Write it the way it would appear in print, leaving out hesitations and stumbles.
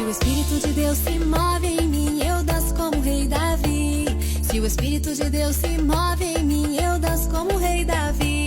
Se o Espírito de Deus se move em mim, eu danço como o rei Davi. Se o Espírito de Deus se move em mim, eu danço como o rei Davi.